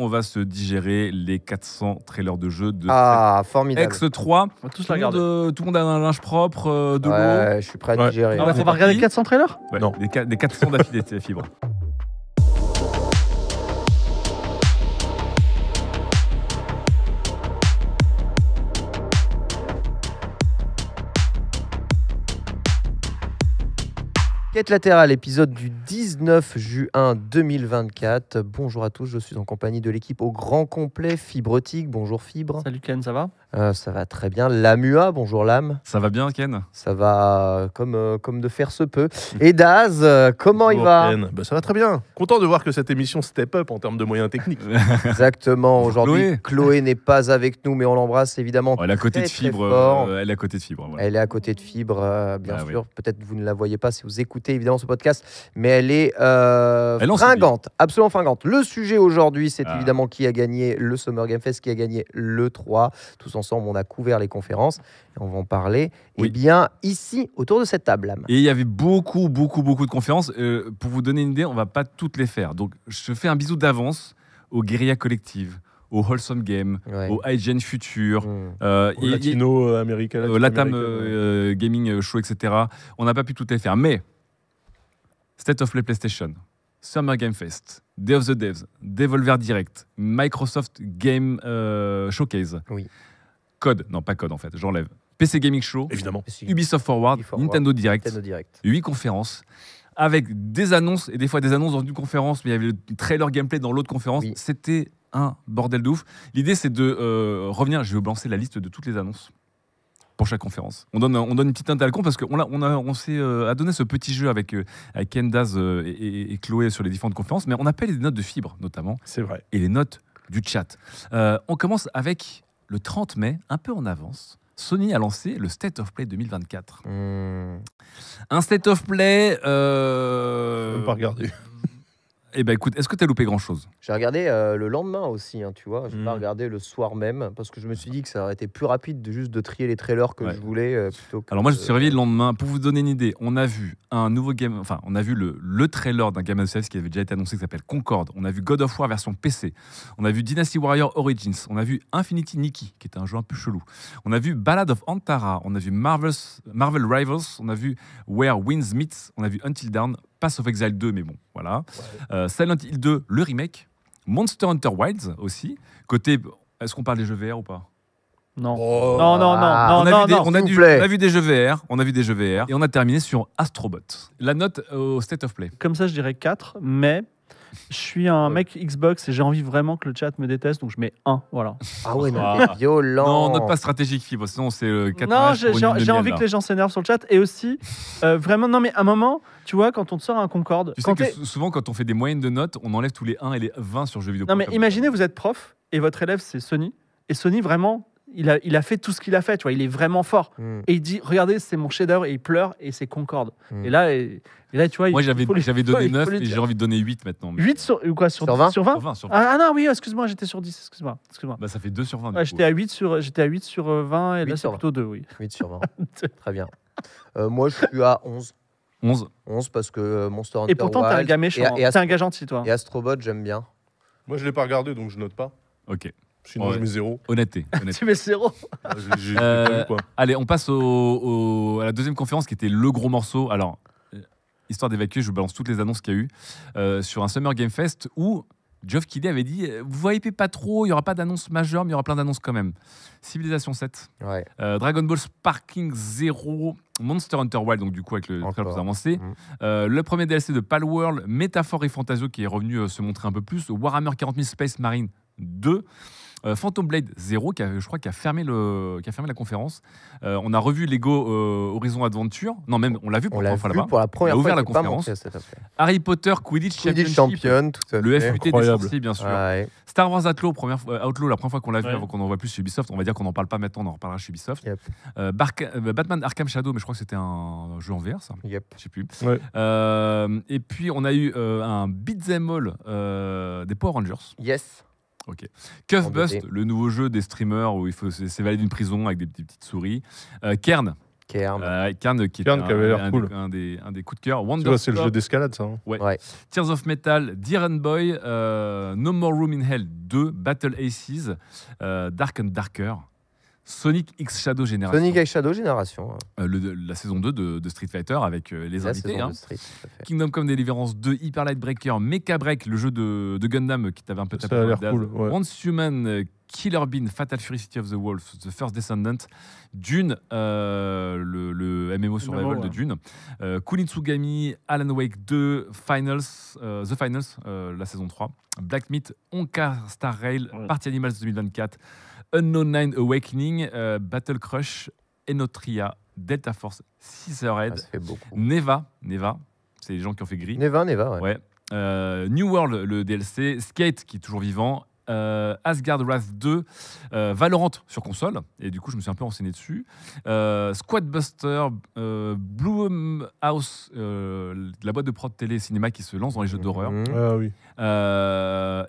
On va se digérer les 400 trailers de jeux de formidable. X3. On va tous la regarder. Tout le monde a un linge propre, de l'eau. Ouais, je suis prêt à digérer. On va regarder 400 trailers. Ouais, non. Des 400 d'affilée, c'est fibre. Quête latérale, épisode du 19 juin 2024. Bonjour à tous, je suis en compagnie de l'équipe au grand complet Fibretique. Bonjour Fibre. Salut Ken, ça va? Ça va très bien. Lamua, bonjour Lame. Ça va bien, Ken? Ça va comme de faire se peut. Et Daz, comment il va? Bah, ça va très bien. Content de voir que cette émission step up en termes de moyens techniques. Exactement. Aujourd'hui, Chloé n'est pas avec nous, mais on l'embrasse évidemment. Elle est à côté de Fibre. Elle est à côté de Fibre. Voilà. Elle est à côté de Fibre, bien sûr. Oui. Peut-être que vous ne la voyez pas si vous écoutez évidemment ce podcast, mais elle est fringante, absolument fringante. Le sujet aujourd'hui, c'est évidemment qui a gagné le Summer Game Fest, qui a gagné le 3. Tous ensemble, on a couvert les conférences et on va en parler. Oui. Eh bien, ici, autour de cette table. Et il y avait beaucoup de conférences. Pour vous donner une idée, on va pas toutes les faire. Donc, je fais un bisou d'avance aux Guerilla Collective, au Wholesome Game, au IGN Future, au Latino America, Latam Gaming Show, etc. On n'a pas pu toutes les faire. Mais State of Play PlayStation, Summer Game Fest, Day of the Devs, Devolver Direct, Microsoft Game Showcase, Code, non pas Code en fait, j'enlève, PC Gaming Show, évidemment, Ubisoft Forward, Nintendo Direct, 8 conférences, avec des annonces, et des fois des annonces dans une conférence, mais il y avait le trailer gameplay dans l'autre conférence, c'était un bordel de ouf. L'idée c'est de revenir, je vais vous lancer la liste de toutes les annonces pour chaque conférence. On donne une petite note à la con parce qu'on s'est donné ce petit jeu avec Ken, Daz et Chloé sur les différentes conférences, mais on appelle les notes de Fibre notamment. C'est vrai. Et les notes du chat. On commence avec le 30 mai, un peu en avance. Sony a lancé le State of Play 2024. Un State of Play... Je ne pas regarder. Eh ben écoute, est-ce que tu as loupé grand-chose? J'ai regardé le lendemain aussi, tu vois. Je n'ai pas regardé le soir même parce que je me suis dit que ça aurait été plus rapide de trier les trailers que je voulais plutôt que. Alors moi, je me suis réveillé le lendemain. Pour vous donner une idée, on a vu un nouveau game, enfin, on a vu le trailer d'un game as a service qui avait déjà été annoncé qui s'appelle Concorde. On a vu God of War version PC. On a vu Dynasty Warrior Origins. On a vu Infinity Nikki, qui était un jeu un peu chelou. On a vu Ballad of Antara. On a vu Marvel Rivals. On a vu Where Winds Meet. On a vu Until Dawn. Pass of Exile 2, mais bon, voilà. Silent Hill 2, le remake. Monster Hunter Wilds aussi. Côté, est-ce qu'on parle des jeux VR ou pas? Non. On a vu des jeux VR. On a vu des jeux VR. Et on a terminé sur Astrobot. La note au State of Play. Comme ça, je dirais 4, mais je suis un mec Xbox et j'ai envie vraiment que le chat me déteste, donc je mets 1, voilà. Ah ouais, c'est violent. Non, note pas stratégique, Fibre, sinon c'est 4. Non, j'ai envie que les gens s'énervent sur le chat. Et aussi, vraiment, non mais à un moment, tu vois, quand on te sort un Concorde... Tu sais que souvent, quand on fait des moyennes de notes, on enlève tous les 1 et les 20 sur jeux vidéo. Non mais imaginez, vous êtes prof et votre élève c'est Sony. Et Sony, vraiment... Il a fait tout ce qu'il a fait, tu vois, il est vraiment fort. Et il dit, regardez, c'est mon chef-d'œuvre, et il pleure, et c'est Concorde. Et là, tu vois... Moi, j'avais donné 9, et j'ai envie de donner 8 maintenant. Mais... 8 sur 20 sur 20. Ah non, oui, excuse-moi, j'étais sur 10, excuse-moi. Bah, ça fait 2 sur 20. Ouais, j'étais à 8 sur 20, et là, c'est plutôt 2, oui. 8 sur 20, très bien. Moi, je suis à 11. 11 parce que Monster Hunter Et pourtant, t'es un gars méchant, t'es un gars gentil, toi. Et Astrobot, j'aime bien. Moi, je l'ai pas regardé, donc je note pas. Ok. Sinon, je mets 0. Honnêteté. Tu mets 0. J'ai pas vu, quoi. Allez, on passe à la deuxième conférence qui était le gros morceau. Alors, histoire d'évacuer, je vous balance toutes les annonces qu'il y a eu sur un Summer Game Fest où Geoff Keighley avait dit vous hypez pas trop, il n'y aura pas d'annonce majeure, mais il y aura plein d'annonces quand même. Civilization 7, Dragon Ball Sparking 0, Monster Hunter Wild, donc du coup avec le trailer plus avancé, le premier DLC de Palworld, Métaphore et Fantasio qui est revenu se montrer un peu plus, Warhammer 40 000 Space Marine 2, Phantom Blade 0 je crois qui a fermé la conférence. On a revu Lego Horizon Adventure. Non, même on l'a vu pour la première fois là-bas. On a ouvert la conférence. Harry Potter Quidditch Champion, tout à le fait. FUT des sorciers bien sûr. Ouais. Star Wars Outlaw la première fois qu'on l'a vu avant qu'on en voit plus chez Ubisoft. On va dire qu'on n'en parle pas maintenant, on en reparlera chez Ubisoft. Batman Arkham Shadow, mais je crois que c'était un jeu en VR ça. Je sais plus. Et puis on a eu un beat'em all des Power Rangers. Ok. Cuff Bust, le nouveau jeu des streamers où il faut s'évader d'une prison avec des petites souris. Kern, Kern. Kern qui avait l'air cool. Un des coups de cœur. C'est le jeu d'escalade, ça. Hein. Ouais. Tears of Metal, Dear and Boy, No More Room in Hell 2, Battle Aces, Dark and Darker, Sonic X Shadow Generation. Sonic X Shadow Generation. La saison 2 de Street Fighter avec les invités. Hein. Street, Kingdom Come Deliverance 2, Hyper Light Breaker, Mecha Break, le jeu de Gundam qui t'avait un peu tapé. Ça a l'air cool. Ouais. Once Human, Killer Bean, Fatal Fury City of the Wolves, The First Descendant, Dune, le MMO survival de Dune, Kunitsugami, Alan Wake 2, The Finals, la saison 3, Black Myth, Onka Star Rail, Party Animals 2024, Unknown 9 Awakening, Battle Crush, Enotria, Delta Force, Scissorhead, Neva, c'est les gens qui ont fait Gris. Neva, ouais. New World, le DLC, Skate qui est toujours vivant, Asgard Wrath 2, Valorant sur console, et du coup je me suis un peu renseigné dessus, Squad Buster, Blue House, la boîte de prod télé et cinéma qui se lance dans les jeux d'horreur,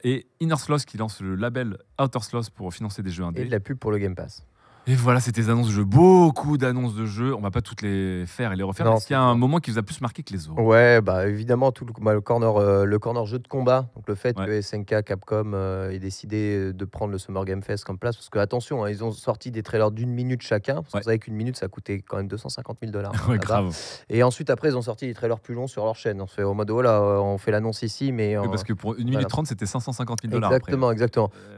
et Inner Sloth qui lance le label Outer Sloth pour financer des jeux indés. Et de la pub pour le Game Pass. Et voilà, c'était des annonces de jeux, beaucoup d'annonces de jeux. On va pas toutes les faire et les refaire. Est-ce qu'il y a un moment qui vous a plus marqué que les autres? Ouais, bah évidemment tout le corner jeu de combat. Donc le fait que SNK Capcom ait décidé de prendre le Summer Game Fest comme place, parce que attention, hein, ils ont sorti des trailers d'1 minute chacun. Parce que vous savez qu'une minute ça coûtait quand même $250 000. Ouais, grave. Et ensuite après ils ont sorti des trailers plus longs sur leur chaîne. On se fait au mode voilà, on fait l'annonce ici, mais parce que pour 1 minute 30 c'était $550 000. Exactement.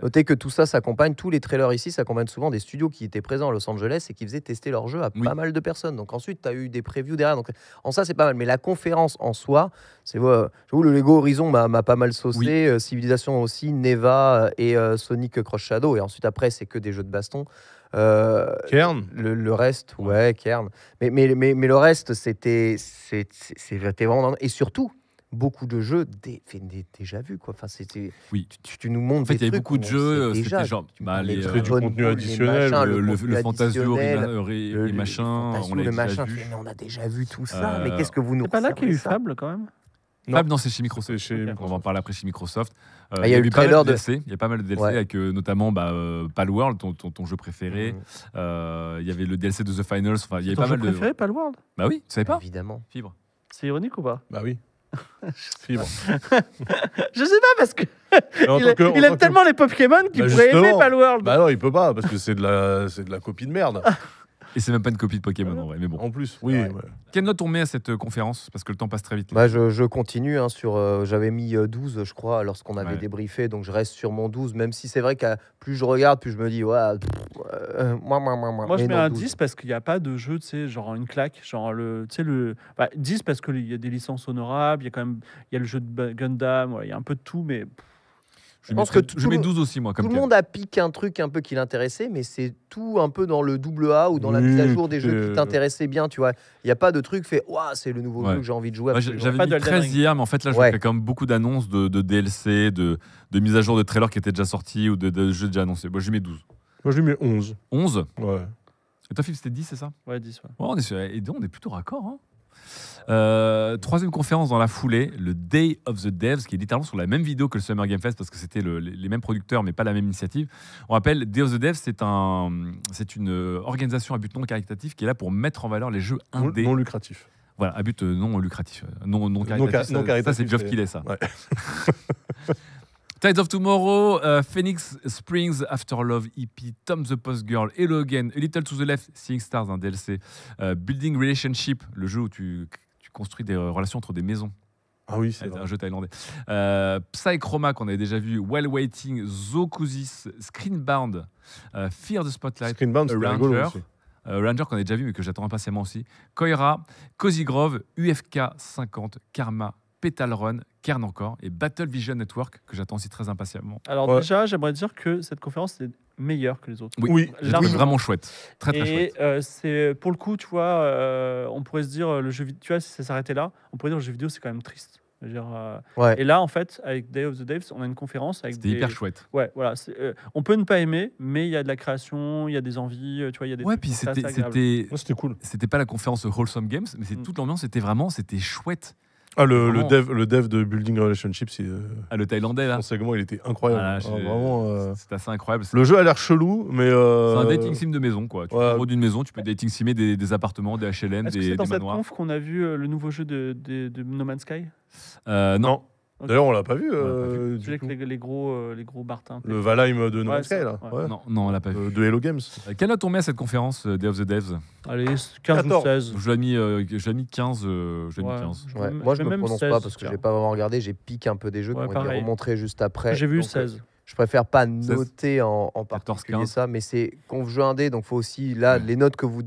Notez que tout ça s'accompagne, tous les trailers ici s'accompagnent souvent des studios qui étaient présents à Los Angeles et qui faisaient tester leur jeu à pas mal de personnes. Donc ensuite, tu as eu des previews derrière. Donc en ça, c'est pas mal. Mais la conférence en soi, c'est j'avoue, le Lego Horizon m'a pas mal saucé. Civilization aussi, Neva et Sonic Cross Shadow. Et ensuite, après, c'est que des jeux de baston. Kern. Le reste, Kern. Mais le reste, c'était vraiment... Et surtout, beaucoup de jeux déjà vus, quoi. Enfin, c'était. Tu nous montres. En fait, il y avait beaucoup de jeux. C'était genre les du contenu additionnel, le Fantasio et machin. On l'a déjà vu. Mais on a déjà vu tout ça. Mais qu'est-ce que vous nous? C'est pas là qu'il y a eu Fable quand même. Fable, non, c'est chez Microsoft. On va en parler après chez Microsoft. Il y a eu pas mal de DLC. Il y a pas mal de DLC avec notamment Palworld, ton jeu préféré. Il y avait le DLC de The Finals. Enfin, il y avait pas mal de. Ton jeu préféré, Palworld? Bah oui, tu savais pas? Évidemment. Fibre. C'est ironique ou pas? Bah oui. Fibre. Je sais pas parce que il aime tellement les Pokémon qu'il pourrait aimer Palworld. Bah non, il peut pas parce que c'est de la copie de merde. Et c'est même pas une copie de Pokémon en vrai, mais bon. En plus, oui. Ouais. Quelle note on met à cette conférence? Parce que le temps passe très vite. Bah, je continue sur. J'avais mis 12, je crois, lorsqu'on avait débriefé, donc je reste sur mon 12, même si c'est vrai que plus je regarde, plus je me dis, moi je mets un 10 parce qu'il n'y a pas de jeu, tu sais, genre une claque, genre 10 parce qu'il y a des licences honorables, il y a le jeu de Gundam, il y a un peu de tout, mais. Je pense que je mets 12 aussi, moi. Comme tout le monde a piqué un truc un peu qui l'intéressait, mais c'est tout un peu dans le double A ou dans la mise à jour des jeux qui t'intéressaient bien, tu vois. Il n'y a pas de truc fait, c'est le nouveau jeu que j'ai envie de jouer. J'avais mis 13 hier, mais en fait, là, je fais quand même beaucoup d'annonces de DLC, de mise à jour de trailers qui étaient déjà sortis ou de jeux déjà annoncés. Moi, je lui mets 12. Moi, je lui mets 11. 11 ? Ouais. Et toi, Philippe, c'était 10, c'est ça ? Ouais, 10. Ouais. On est plutôt raccord, hein. Troisième conférence dans la foulée, le Day of the Devs, qui est littéralement sur la même vidéo que le Summer Game Fest parce que c'était les mêmes producteurs mais pas la même initiative. On rappelle, Day of the Devs, c'est une organisation à but non caritatif qui est là pour mettre en valeur les jeux indés. Non lucratifs. Voilà, à but non lucratif. Non caritatif. Ça, c'est Geoff Keighley, ça. Ouais. Tides of Tomorrow, Phoenix Springs, After Love, EP, Tom the Post Girl, Hello Again, A Little to the Left, Seeing Stars, un DLC, Building Relationship, le jeu où tu construis des relations entre des maisons. Ah oui, c'est un jeu thaïlandais. Psychroma, qu'on avait déjà vu, While Waiting, Zokusys, Screenbound, Fear the Spotlight, Screenbound, Ranger, qu'on a déjà vu mais que j'attends impatiemment aussi, Koira, Cozy Grove, UFK 50, Karma, Petal Run, Kern encore, et Battle Vision Network, que j'attends aussi très impatiemment. Alors déjà, j'aimerais dire que cette conférence est meilleure que les autres. Oui, j'ai trouvé vraiment chouette. Très chouette. Et c'est, pour le coup, tu vois, on pourrait se dire, le jeu vidéo, tu vois, si ça s'arrêtait là, on pourrait dire le jeu vidéo, c'est quand même triste. Et là, en fait, avec Day of the Devs, on a une conférence avec C'était hyper chouette. Ouais, voilà. On peut ne pas aimer, mais il y a de la création, il y a des envies, tu vois, il y a des. Ouais, puis c'était cool. C'était pas la conférence Wholesome Games, mais toute l'ambiance, c'était chouette. Le dev de Building Relationships, le Thaïlandais, là. Son segment, il était incroyable. Vraiment, c'est assez incroyable. Le jeu a l'air chelou, mais... C'est un dating sim de maison, quoi. En haut d'une maison, tu peux dating simer des appartements, des HLM, des manoirs. Est-ce que c'est dans cette conf qu'on a vu le nouveau jeu de No Man's Sky? Non. Okay. D'ailleurs, on l'a pas vu. Avec les gros Bartins. Le Valheim de No Man's Sky, là. Non, on l'a pas vu. De Hello Games. Quelle note on met à cette conférence Day of the Devs? Allez, 15 ou 16. Je l'ai mis 15. Moi, je me prononce pas parce que j'ai pas vraiment regardé. J'ai piqué un peu des jeux qui ont été remontrés juste après. J'ai vu 16. Je préfère pas noter en particulier ça, mais c'est conf jeu indé, donc faut aussi les notes que vous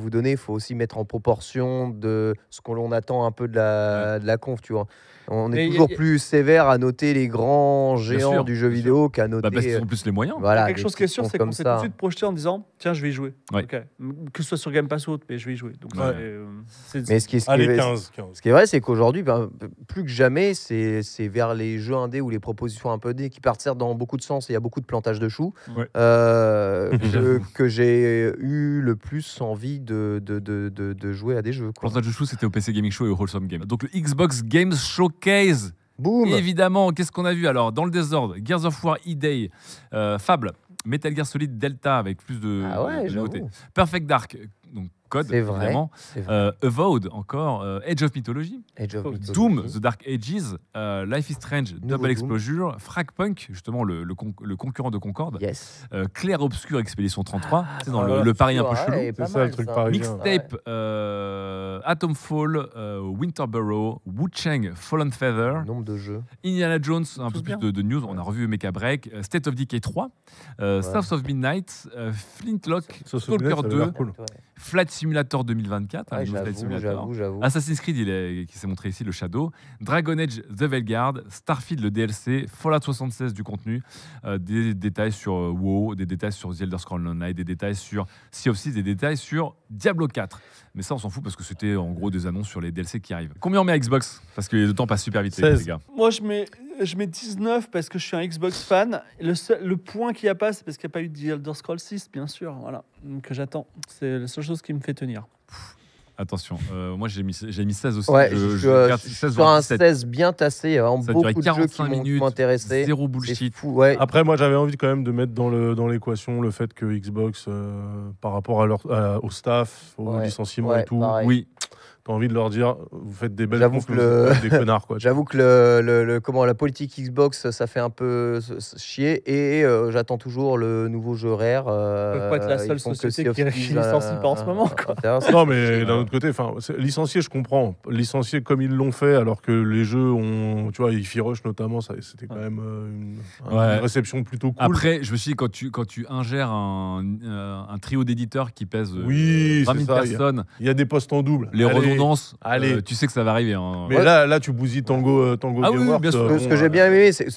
donnez, il faut aussi mettre en proportion de ce que l'on attend un peu de la conf, tu vois. On est toujours plus sévère à noter les grands géants du jeu vidéo qu'à noter. Parce qu'ils ont plus les moyens. Voilà, quelque chose qui est sûr, c'est qu'on s'est tout de suite projeté en disant tiens, je vais y jouer. Okay. Que ce soit sur Game Pass ou autre, mais je vais y jouer. Donc, mais ce qui est vrai, c'est qu'aujourd'hui, plus que jamais, c'est vers les jeux indés ou les propositions un peu indés qui partent certes dans beaucoup de sens et il y a beaucoup de plantage de choux que j'ai eu le plus envie de jouer à des jeux. Plantage de choux, c'était au PC Gaming Show et au Wholesome Game. Donc le Xbox Games Showcase. Boom. Évidemment, qu'est-ce qu'on a vu alors dans le désordre? Gears of War E-Day, Fable, Metal Gear Solid Delta avec plus de nouveautés. Perfect Dark, donc Code, évidemment. Avowed encore, Age of Mythology, Doom, The Dark Ages, Life is Strange, Double Exposure, Fragpunk, justement le concurrent de Concorde, Clair Obscur Expédition 33, c'est dans le pari un peu chelou. C'est ça le truc parisien. Mixtape, Atomfall, Winterborough, Wu-Chang, Fallen Feather, nombre de jeux. Indiana Jones, un peu plus de news, on a revu Mecha Break, State of Decay 3, South of Midnight, Flintlock, Stalker 2, Flight Simulator 2024, j'avoue. Assassin's Creed qui s'est montré ici, le Shadow, Dragon Age The Veilguard, Starfield le DLC, Fallout 76 du contenu, des détails sur WoW, des détails sur The Elder Scrolls Online, des détails sur Sea of Thieves, des détails sur Diablo 4. Mais ça, on s'en fout parce que c'était en gros des annonces sur les DLC qui arrivent. Combien on met à Xbox? Parce que le temps passe super vite, les gars. Moi, je mets 19 parce que je suis un Xbox fan. Le point qu'il n'y a pas, c'est parce qu'il n'y a pas eu de Elder Scrolls 6, bien sûr. Voilà. Que j'attends. C'est la seule chose qui me fait tenir. Attention, moi j'ai mis 16 aussi. Ouais, je suis sur un 16 bien tassé. Il y a vraiment beaucoup de jeux qui m'ont intéressé. Zéro bullshit. Fou, ouais. Après, moi j'avais envie quand même de mettre dans l'équation le fait que Xbox, par rapport au staff, au licenciement et tout, oui. T'as envie de leur dire, vous faites des belles confs, des connards, quoi. J'avoue que la politique Xbox, ça fait un peu chier et j'attends toujours le nouveau jeu Rare. Ça peut pas être la seule société qui licencie pas en ce moment, quoi. Non, mais d'un autre côté, licencier, je comprends. Licencier comme ils l'ont fait, alors que les jeux ont, tu vois, Hi-Fi Rush notamment, c'était quand même une réception plutôt cool. Après, je me suis dit, quand tu ingères un trio d'éditeurs qui pèse 20 000 personnes, il y a des postes en double. Les redondances, tu sais que ça va arriver. Hein. Mais là, tu bousilles Tango Gameworks. Bien sûr. Ce que j'ai bien aimé, c'est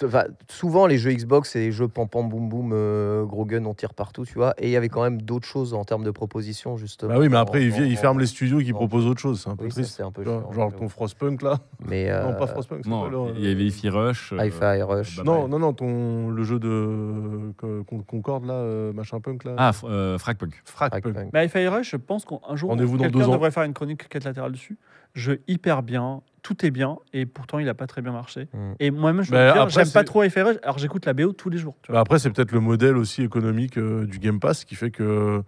souvent les jeux Xbox, c'est les jeux pam pam boum boum, gros gun, on tire partout, tu vois. Et il y avait quand même d'autres choses en termes de propositions, justement. Bah oui, mais après, ils ferment les studios qui proposent autre chose. C'est un peu triste. C'est un peu chiant, genre ton Frostpunk, là. Mais non, pas Frostpunk. Non, il y avait Hi-Fi Rush. Hi-Fi Rush. Non, le jeu de Concorde, là, machin punk, là. Ah, Fragpunk. Mais Hi-Fi Rush, je pense qu'un jour, quelqu'un devrait faire une chronique quête latérale dessus. Jeu hyper bien, tout est bien, et pourtant il n'a pas très bien marché. Et moi-même, j'aime pas trop Hi-Fi Rush, alors j'écoute la BO tous les jours. Tu vois. Après, c'est peut-être le modèle aussi économique du Game Pass qui fait que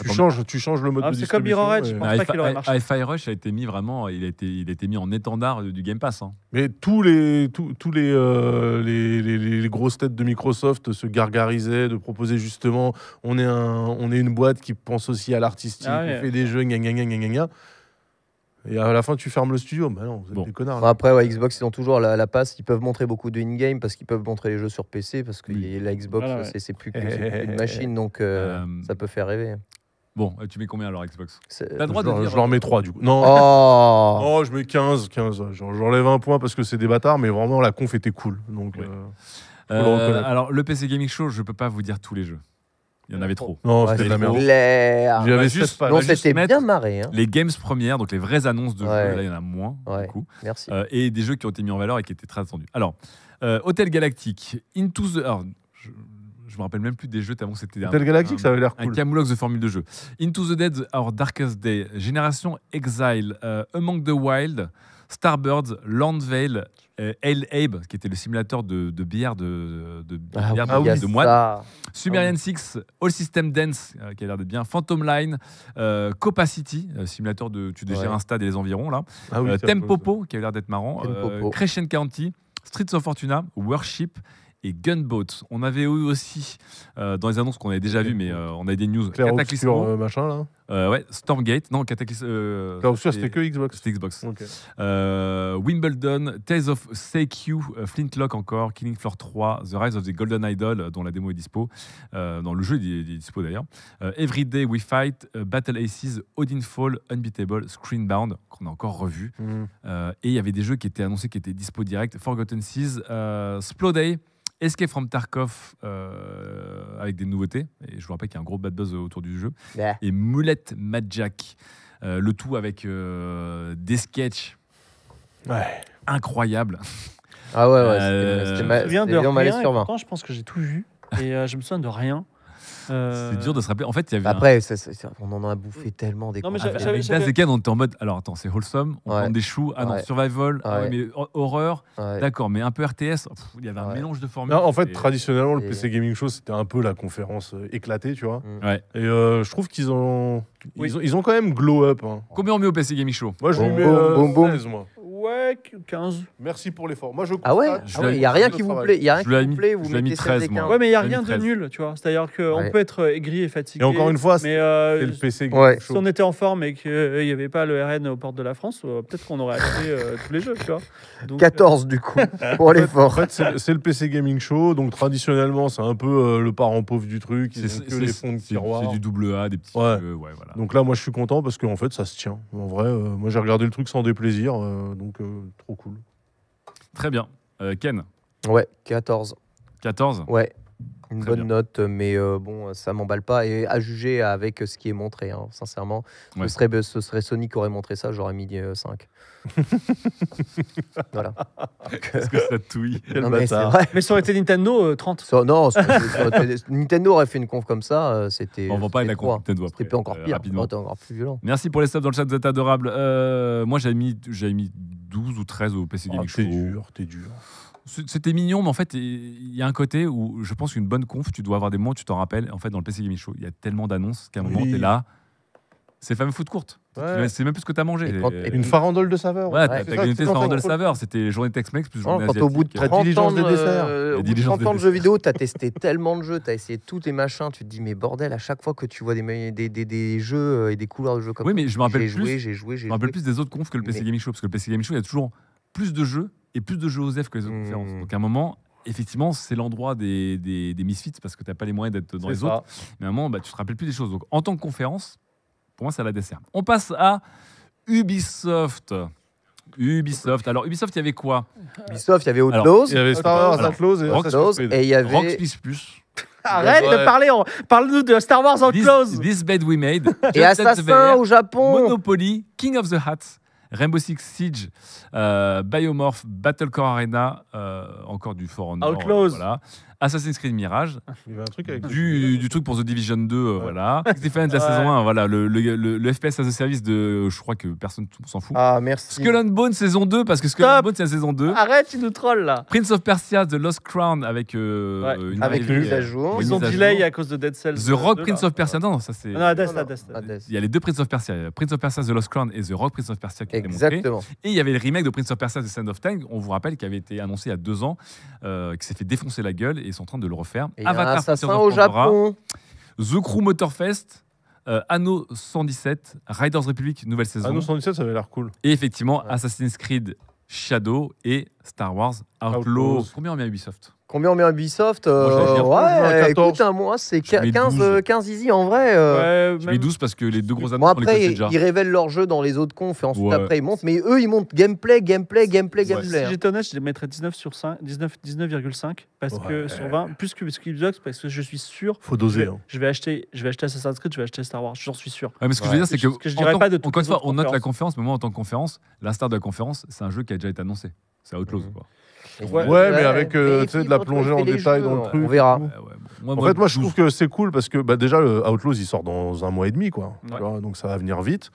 tu changes le mode de distribution. C'est comme Mirror Edge, je pense pas qu'il aurait marché. Hi-Fi Rush a été mis vraiment, il a été mis en étendard du Game Pass. Hein. Mais tous les grosses têtes de Microsoft se gargarisaient de proposer justement, on est une boîte qui pense aussi à l'artistique, on fait des jeux, gna. Et à la fin, tu fermes le studio. Bah non, vous êtes des connards. Après, Xbox, ils ont toujours la passe. Ils peuvent montrer beaucoup de in-game parce qu'ils peuvent montrer les jeux sur PC parce que la Xbox, c'est plus qu'une machine. Donc, ça peut faire rêver. Bon, tu mets combien alors Xbox? T'as le droit de dire... Je leur mets 3 du coup. Non, je mets 15. J'enlève un point parce que c'est des bâtards, mais vraiment, la conf était cool. Donc, alors, le PC Gaming Show, je peux pas vous dire tous les jeux. Il y en avait trop. Non, c'était de la merde. J'avais juste pas. Non, c'était bien marré. Hein. Les games premières, donc les vraies annonces de jeux, là, il y en a moins. Du coup. Merci. Et des jeux qui ont été mis en valeur et qui étaient très attendus. Alors, Hotel Galactic, Into the... Alors, je me rappelle même plus des jeux tellement c'était Hotel Galactic, ça avait l'air cool. Un camoulox de formule de jeu. Into the Dead, Our Darkest Day, Génération Exile, Among the Wild, Starbirds, Landvale, Ale Abe, qui était le simulateur de bière de moine. Sumerian 6, All System Dance, qui a l'air d'être bien. Phantom Line, Copa City, simulateur de tu gères un stade et les environs là. Tempopo, qui a l'air d'être marrant. Crescent County, Streets of Fortuna, Worship et Gunboat. On avait eu aussi dans les annonces qu'on avait déjà vues, mais on a des news. Cataclysme machin là. Ouais, Stormgate, non, Cataclysme. C'était que Xbox. C'était Xbox. Okay. Wimbledon, Tales of Seikyu, Flintlock encore, Killing Floor 3, The Rise of the Golden Idol, dont la démo est dispo. Dans le jeu, il est dispo d'ailleurs. Everyday We Fight, Battle Aces, Odin Fall, Unbeatable, Screenbound, qu'on a encore revu. Et il y avait des jeux qui étaient annoncés, qui étaient dispo direct. Forgotten Seas, Sploday, Escape from Tarkov avec des nouveautés. Et je vous rappelle qu'il y a un gros bad buzz autour du jeu. Yeah. Et Mulette Madjack. Le tout avec des sketchs incroyables. Ah ouais, c'était bien de rien. Pourtant, je pense que j'ai tout vu. Et je me souviens de rien. C'est dur de se rappeler. En fait, il y avait. Après, on en a bouffé tellement des. Non, mais on était en mode. Alors attends, c'est wholesome. On prend des choux. Ah non, survival. Mais horreur. D'accord, mais un peu RTS. Il y avait un mélange de formules. En fait, traditionnellement, le PC Gaming Show, c'était un peu la conférence éclatée, tu vois. Et je trouve qu'ils ont. Ils ont quand même glow up. Combien on met au PC Gaming Show? Moi, je lui mets 16, moi. Ouais, 15. Merci pour l'effort. Moi, je il n'y a rien qui vous plaît. Il y a rien qui vous plaît. Vous mettez 13, moi. Ouais, mais il n'y a rien de nul, tu vois. C'est-à-dire qu'on peut être aigri et fatigué. Et encore une fois, c'est le PC Gaming Show. Si on était en forme et qu'il n'y avait pas le RN aux portes de la France, peut-être qu'on aurait acheté tous les jeux, tu vois. Donc, 14, du coup, pour l'effort. En fait, c'est le PC Gaming Show. Donc, traditionnellement, c'est un peu le parent pauvre du truc. C'est que les fonds de tiroir. C'est du AA, des petits jeux. Voilà. Donc là, moi, je suis content parce qu'en fait, ça se tient. En vrai, moi, j'ai regardé le truc sans déplaisir. Donc, trop cool. Très bien. Ken? Ouais, 14. 14? Ouais. Une bonne note, mais bon, ça m'emballe pas. Et à juger avec ce qui est montré, sincèrement. Ce serait Sony qui aurait montré ça, j'aurais mis 5. Voilà. Est-ce que ça touille? Mais c'est vrai. Mais ça aurait été Nintendo, 30. Non, Nintendo aurait fait une conf comme ça, c'était. On va pas avec la conf Nintendo après. C'était encore pire, encore plus violent. Merci pour les subs dans le chat, vous êtes adorables. Moi, j'avais mis 12 ou 13 au PC Gaming Show. T'es dur. C'était mignon, mais en fait, il y a un côté où je pense qu'une bonne conf, tu dois avoir des moments où tu t'en rappelles. En fait, dans le PC Gaming Show, il y a tellement d'annonces qu'à un moment, t'es là. C'est le fameux foot courte. C'est même plus ce que t'as mangé. Une farandole de saveur. Ouais, t'as gagné une farandole de saveur. C'était journée Tex-Mex plus journée asiatique. Quand au bout de 30 ans de jeux vidéo, t'as testé tellement de jeux, t'as essayé tous tes machins, tu te dis, mais bordel, à chaque fois que tu vois des jeux et des couleurs de jeux comme ça. Oui, mais je me rappelle j'ai joué. Je me rappelle plus des autres confs que le PC Gaming Show. Parce que le PC Gaming Show, il y a toujours plus de jeux et plus de jeux OSEF que les autres conférences. Donc à un moment, effectivement, c'est l'endroit des misfits parce que t'as pas les moyens d'être dans les autres. Mais à un moment, tu te rappelles plus des choses. Donc en tant que conférence, pour moi, ça la dessert. On passe à Ubisoft. Alors, Ubisoft, il y avait quoi? Ubisoft, il y avait Outlaws. Il y avait Star Wars, Outlaws et il y avait... Rock Plus. Arrête de parler, parle-nous de Star Wars Outlaws. This Bed We Made. Et Assassin au Japon. Monopoly, King of the Hats, Rainbow Six Siege, Biomorph, Battlecore Arena, encore du For Honor. Outlaws. Voilà. Assassin's Creed Mirage, il y avait un truc avec du truc pour The Division 2, voilà. Defense de la saison 1, voilà, le FPS as a service de, je crois que personne s'en fout. Ah, merci. Skull and Bones saison 2, parce que Skull and Bones c'est la saison 2. Arrête, tu nous trolls là. Prince of Persia, The Lost Crown avec une mise à jour. Ils ont delay à cause de Dead Cells. The Rock Prince of Persia, non, ça c'est. Non, Hades. Il y a les deux Prince of Persia, Prince of Persia, The Lost Crown et The Rock Prince of Persia qui étaient montrés. Exactement. Et il y avait le remake de Prince of Persia, The Sand of Time, on vous rappelle, qui avait été annoncé il y a 2 ans, qui s'est fait défoncer la gueule et ils sont en train de le refaire. Et Avatar, Assassin au Japon. The Crew Motorfest, Anno 117, Riders Republic, nouvelle saison. Anno 117, ça avait l'air cool. Et effectivement, Assassin's Creed Shadow et Star Wars Outlaws. Combien on met à Ubisoft? Combien on met à Ubisoft? Ouais, écoute, moi, c'est 15 easy en vrai. Je mets 12 parce que les deux gros annonces, bon, après, ils révèlent leur jeu dans les autres confs et ensuite, après, ils montent. Mais eux, ils montent gameplay. Si j'étais honnête, je les mettrais 19,5 parce que sur 20, plus que Xbox, parce que je suis sûr. Faut doser. Je vais acheter Assassin's Creed, je vais acheter Star Wars, j'en suis sûr. Mais ce que je veux dire, c'est que. Je dirais pas de tout. Encore une fois, on note la conférence, mais moi, en tant que conférence, la star de la conférence, c'est un jeu qui a déjà été annoncé. C'est Outlaws, quoi. Ouais, mais avec de la plongée en détail dans le truc. On verra. En fait, moi, je trouve que c'est cool parce que déjà, Outlaws, il sort dans 1 mois et demi, quoi. Donc, ça va venir vite.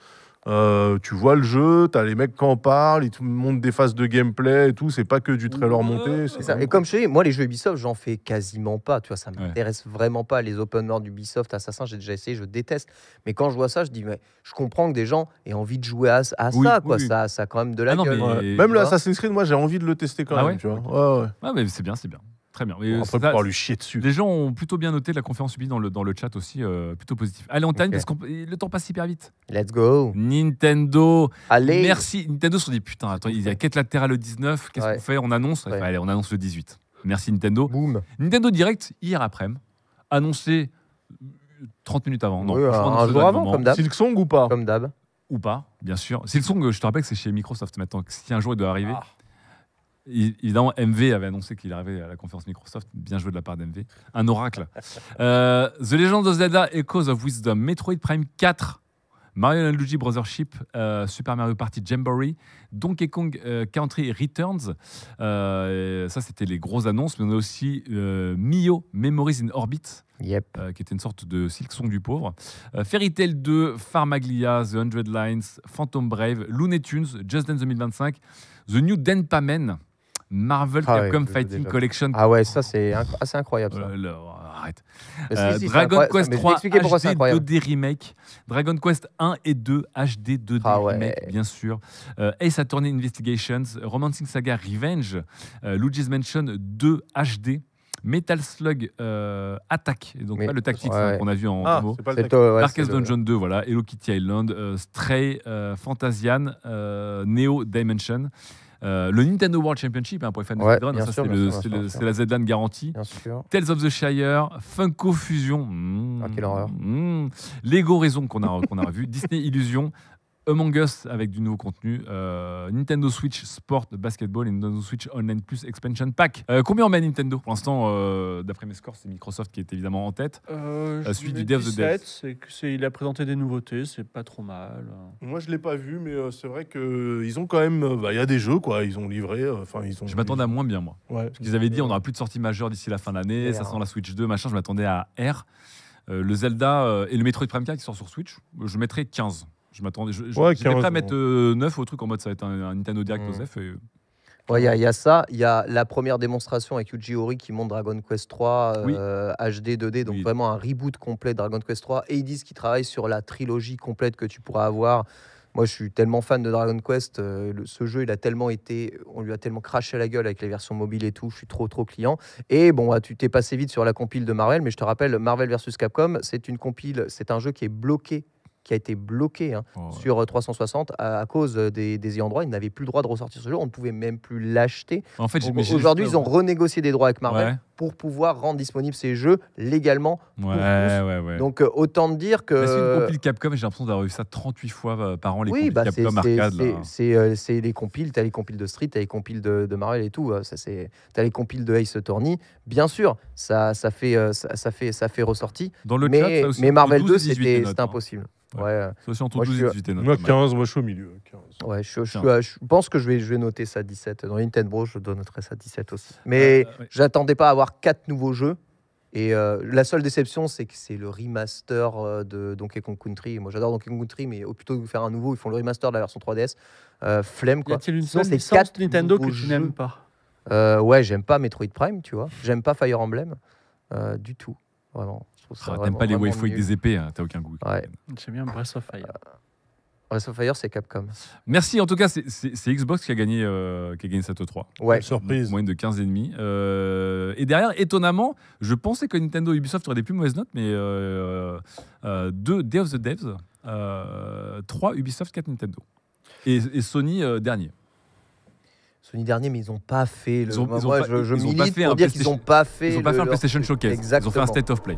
Tu vois le jeu, t'as les mecs qui en parlent, ils te montrent des phases de gameplay et tout. C'est pas que du trailer monté. C'est ça. Et comme je dis, moi, les jeux Ubisoft, j'en fais quasiment pas. Tu vois, ça m'intéresse vraiment pas. Les open world d'Ubisoft, Assassin, j'ai déjà essayé, je déteste. Mais quand je vois ça, je dis, mais je comprends que des gens aient envie de jouer à ça, quoi. Oui. Ça a quand même de la gueule. Même le Assassin's Creed, moi, j'ai envie de le tester quand même. Tu vois. Ouais, mais c'est bien. Très bien. Bon, après, pouvoir lui chier dessus. Les gens ont plutôt bien noté la conférence Ubi dans le chat aussi, plutôt positif. Allez, on termine parce que le temps passe hyper vite. Let's go. Nintendo. Allez. Merci. Nintendo se dit putain, attends, il y a quête latérale le 19. Qu'est-ce qu'on fait? On annonce. Allez, on annonce le 18. Merci Nintendo. Boom. Nintendo Direct hier après-midi, annoncé 30 minutes avant. Non, un jour avant, comme d'hab. Silksong ou pas? Comme d'hab. Ou pas, bien sûr. Silksong, je te rappelle que c'est chez Microsoft maintenant. Si un jour il doit arriver. Évidemment, MV avait annoncé qu'il arrivait à la conférence Microsoft. Bien joué de la part d'MV. Un oracle. The Legend of Zelda Echoes of Wisdom, Metroid Prime 4, Mario & Luigi Brothership, Super Mario Party Jamboree, Donkey Kong Country Returns. Ça, c'était les grosses annonces. Mais on a aussi Mio Memories in Orbit. Yep. Qui était une sorte de Silksong du pauvre. Fairy Tail 2, Pharmaglia, The 100 Lines, Phantom Brave, Looney Tunes, Just Dance 2025, The New Denpamen, Marvel Capcom Fighting Collection. Ah ouais, ça c'est assez incroyable. Ça. Arrête. Dragon Quest 3 HD 2D Remake, Dragon Quest 1 et 2 HD 2D Remake, bien sûr. Ace Attorney Investigations, Romancing Saga Revenge, Luigi's Mansion 2 HD. Metal Slug Attack, et donc pas le Tactics qu'on a vu en démo. Darkest Dungeon 2, voilà, Hello Kitty Island, Stray, Fantasian, Neo Dimension. Le Nintendo World Championship pour les fans de speedrun, ça c'est la Z-Lan garantie. Tales of the Shire, Funko Fusion, quelle horreur. Lego Raison qu'on a revu, Disney Illusion, Among Us avec du nouveau contenu, Nintendo Switch Sport Basketball et Nintendo Switch Online Plus Expansion Pack. Combien on met à Nintendo? Pour l'instant, d'après mes scores, c'est Microsoft qui est évidemment en tête. Suite du Day of the Dead. Il a présenté des nouveautés, c'est pas trop mal. Moi, je l'ai pas vu, mais c'est vrai qu'ils ont quand même. Il y a des jeux, quoi. Ils ont livré. Je m'attendais à moins bien, moi. Parce qu'ils avaient dit on n'aura plus de sortie majeure d'ici la fin de l'année, ça sent la Switch 2, machin. Je m'attendais à R. Le Zelda et le Metroid Prime 4 qui sort sur Switch, je mettrais 15. J'étais prêt à mettre 9 au truc en mode ça va être un Nintendo Direct OSF. Il y a ça, il y a la première démonstration avec Yuji Horii qui montre Dragon Quest 3 HD 2D, donc vraiment un reboot complet de Dragon Quest 3. Et ils disent qu'ils travaillent sur la trilogie complète que tu pourras avoir. Moi, je suis tellement fan de Dragon Quest. Ce jeu, on lui a tellement craché la gueule avec les versions mobiles et tout. Je suis trop client. Et bon, tu t'es passé vite sur la compile de Marvel, mais je te rappelle, Marvel vs Capcom, c'est une compile, c'est un jeu qui a été bloqué sur 360 à cause des ayants droit. Ils n'avaient plus le droit de ressortir ce jeu. On ne pouvait même plus l'acheter. En fait, aujourd'hui, ils ont renégocié des droits avec Marvel pour pouvoir rendre disponibles ces jeux légalement pour tous. Donc, autant dire que... C'est une compile Capcom et j'ai l'impression d'avoir vu ça 38 fois par an, les compiles Capcom arcade. C'est les compiles. Tu as les compiles de Street, tu as les compiles de Marvel et tout. Tu as les compiles de Ace Attorney. Bien sûr, ça fait ressorti. Dans le chat, mais Marvel 2, c'était impossible. C'est aussi entre 12 et 18 notes. Moi, 15, moi je suis au milieu. 15. Je pense que je vais noter ça 17. Dans Nintendo, je noterai ça 17 aussi. Mais j'attendais pas à avoir 4 nouveaux jeux. Et la seule déception, c'est que c'est le remaster de Donkey Kong Country. Moi, j'adore Donkey Kong Country, mais plutôt que de faire un nouveau, ils font le remaster de la version 3DS. Flemme, quoi. Y a-t-il une seule licence Nintendo que tu n'aimes pas? J'aime pas Metroid Prime, tu vois. J'aime pas Fire Emblem du tout, vraiment. T'aimes pas les waifus avec des épées, t'as aucun goût. J'aime bien Breath of Fire. Breath of Fire, c'est Capcom. Merci, en tout cas, c'est Xbox qui a gagné cette E3. Ouais. Surprise. Moyenne de 15,5. Et derrière, étonnamment, je pensais que Nintendo et Ubisoft auraient des plus mauvaises notes, mais 2 Day of the Devs, 3 Ubisoft, 4 Nintendo. Et Sony dernier. Sony dernier, mais ils n'ont pas fait je milite pour dire qu'ils n'ont pas fait. Ils n'ont pas fait un PlayStation Showcase. Exactement. Ils ont fait un State of Play.